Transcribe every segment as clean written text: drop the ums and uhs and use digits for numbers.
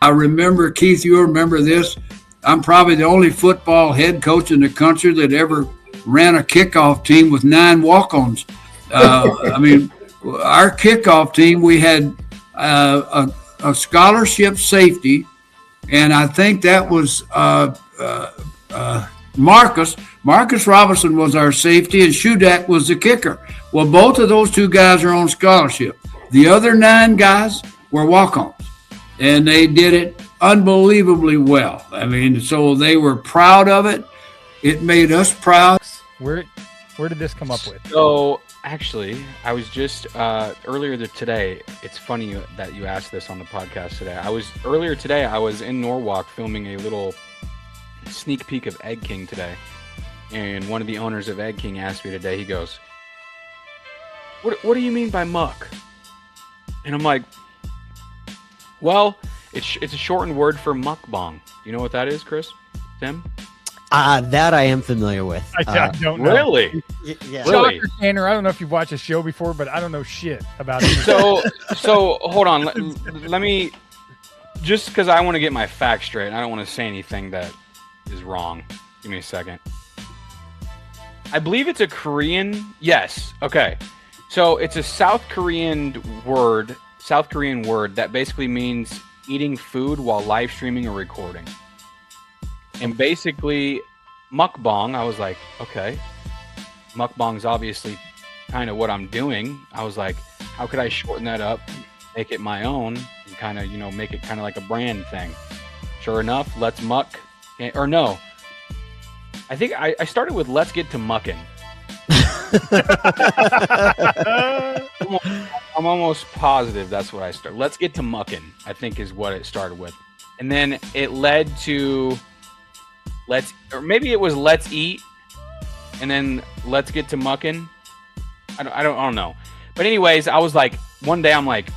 I remember, Keith, you remember this. I'm probably the only football head coach in the country that ever ran a kickoff team with 9 walk-ons. I mean, our kickoff team, we had a scholarship safety, and I think that was Marcus. Marcus Robinson was our safety, and Shudak was the kicker. Well, both of those 2 guys are on scholarship. The other 9 guys were walk-ons, and they did it unbelievably well. I mean, so they were proud of it. It made us proud. Where did this come up with? So actually, I was just earlier today. It's funny that you asked this on the podcast today. I was in Norwalk filming a little sneak peek of Egg King today, and one of the owners of Egg King asked me today. He goes, "What do you mean by muck?" And I'm like, "Well, it's a shortened word for mukbang. You know what that is, Chris? Tim?" That I am familiar with. I don't know. Really? Yeah. Really? Tanner, I don't know if you've watched a show before, but I don't know shit about it. So hold on. Let me, just because I want to get my facts straight. I don't want to say anything that is wrong. Give me a second. I believe it's a Korean. Yes. Okay. So it's a South Korean word that basically means eating food while live streaming or recording. And basically, mukbang, I was like, okay, mukbang's obviously kind of what I'm doing. I was like, how could I shorten that up, make it my own, and kind of, make it kind of like a brand thing? Sure enough, let's muck. Or no, I think I started with let's get to mucking. I'm almost positive that's what I started. Let's get to mucking, I think, is what it started with. And then it led to let's eat, and then let's get to mucking. I don't know. But anyways, I was like, one day I'm like,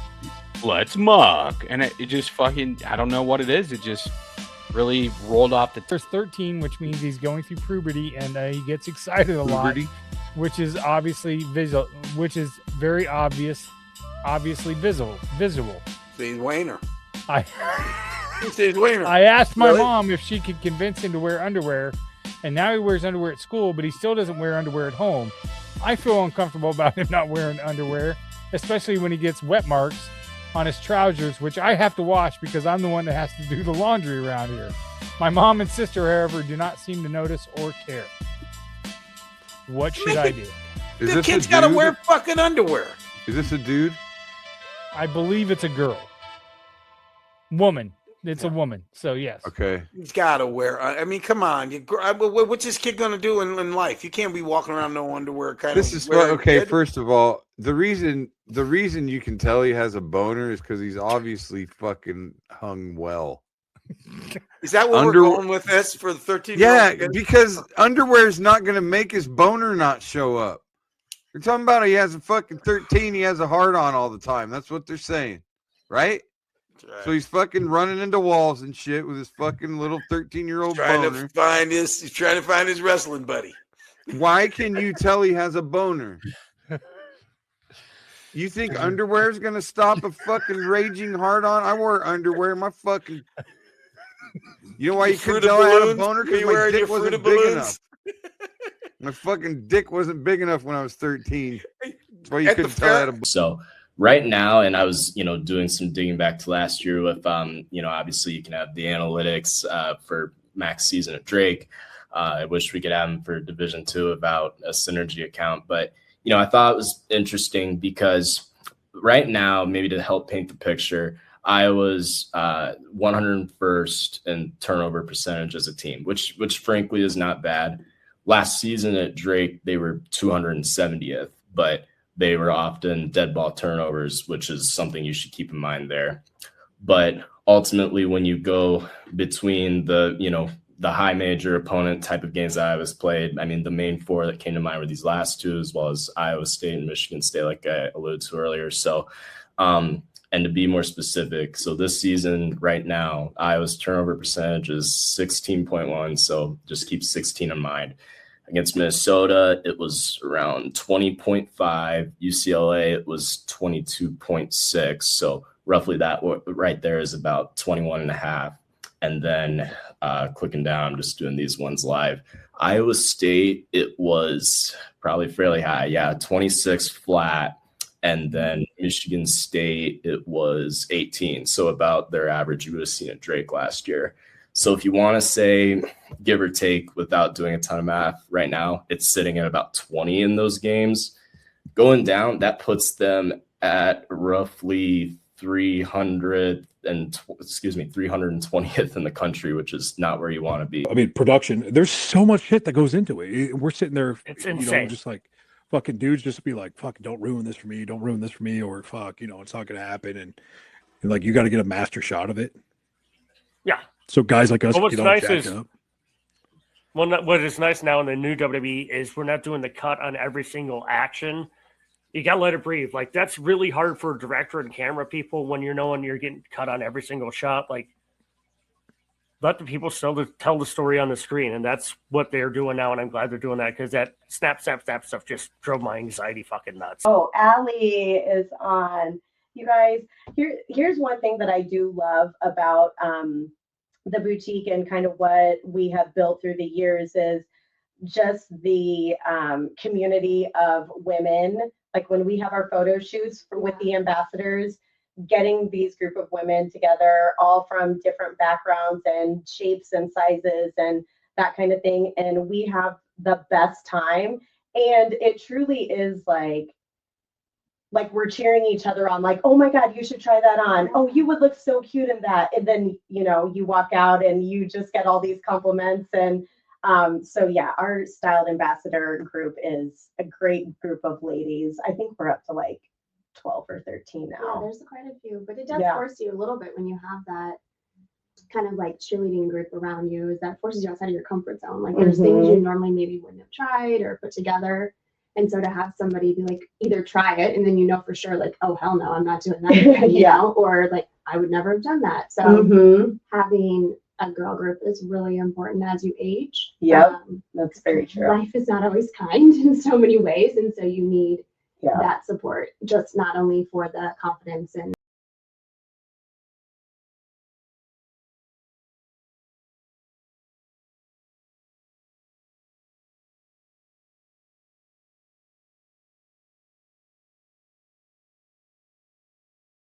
let's muck. And it just fucking, I don't know what it is. It just really rolled off the There's 13, which means he's going through puberty, and he gets excited a lot, which is obviously visual, which is very obviously visual. He's Wayner. I asked my mom if she could convince him to wear underwear, and now he wears underwear at school, but he still doesn't wear underwear at home. I feel uncomfortable about him not wearing underwear, especially when he gets wet marks on his trousers, which I have to wash because I'm the one that has to do the laundry around here. My mom and sister, however, do not seem to notice or care. What should I do? The kid's got to wear fucking underwear. Is this a dude? I believe it's a girl. Woman. It's a woman. So, yes. Okay. He's got to wear. I mean, come on. What's this kid going to do in life? You can't be walking around no underwear. Okay. First of all, the reason you can tell he has a boner is because he's obviously fucking hung well. Is that what we're going with this for the 13? Yeah, because underwear is not going to make his boner not show up. You're talking about he has a fucking 13. He has a hard on all the time. That's what they're saying, right? Right. So he's fucking running into walls and shit with his fucking little 13-year-old boner. He's trying to find his wrestling buddy. Why can you tell he has a boner? You think underwear is gonna stop a fucking raging hard on? I wore underwear. My fucking. You know why you couldn't tell I had a boner? Because my dick wasn't big enough. My fucking dick wasn't big enough when I was 13. That's why you couldn't tell I had a boner. So. Right now, and I was, doing some digging back to last year with, obviously you can have the analytics for Mac's season at Drake. I wish we could have him for Division II about a synergy account. But, I thought it was interesting because right now, maybe to help paint the picture, Iowa's 101st in turnover percentage as a team, which frankly is not bad. Last season at Drake, they were 270th, but they were often dead ball turnovers, which is something you should keep in mind there. But ultimately, when you go between the high major opponent type of games that Iowa's played, I mean, the main 4 that came to mind were these last 2, as well as Iowa State and Michigan State, like I alluded to earlier. So, and to be more specific, so this season right now, Iowa's turnover percentage is 16.1. So just keep 16 in mind. Against Minnesota, it was around 20.5. UCLA, it was 22.6. So roughly that right there is about 21 and a half. And then clicking down, I'm just doing these ones live. Iowa State, it was probably fairly high. Yeah, 26 flat. And then Michigan State, it was 18. So about their average you would have seen at Drake last year. So if you want to say, give or take, without doing a ton of math right now, it's sitting at about 20 in those games. Going down, that puts them at roughly 320th in the country, which is not where you want to be. I mean, production, there's so much shit that goes into it. We're sitting there, it's insane. Just like fucking dudes just be like, fuck, don't ruin this for me. Don't ruin this for me. Or fuck, it's not going to happen. And like, you got to get a master shot of it. Yeah. So guys like us, what's nice is, up. What is nice now in the new WWE is we're not doing the cut on every single action. You got to let it breathe. Like, that's really hard for director and camera people when you're knowing you're getting cut on every single shot. Like, let the people still tell the story on the screen. And that's what they're doing now. And I'm glad they're doing that, because that snap stuff just drove my anxiety fucking nuts. Oh, Allie is on. You guys, here's one thing that I do love about the boutique and kind of what we have built through the years is just the community of women. Like when we have our photo shoots with the ambassadors, getting these group of women together, all from different backgrounds and shapes and sizes and that kind of thing. And we have the best time. And it truly is like we're cheering each other on, like, oh my God, you should try that on. Oh, you would look so cute in that. And then, you walk out and you just get all these compliments. And so yeah, our styled ambassador group is a great group of ladies. I think we're up to like 12 or 13 now. Yeah, there's quite a few, but it does force you a little bit when you have that kind of like cheerleading group around you. Is that forces you outside of your comfort zone. Like there's things you normally maybe wouldn't have tried or put together. And so to have somebody be like, either try it and then for sure, like, oh hell no, I'm not doing that again, you know, or like I would never have done that. So having a girl group is really important as you age. Yeah, that's very true. Life is not always kind in so many ways, and so you need that support, just not only for the confidence and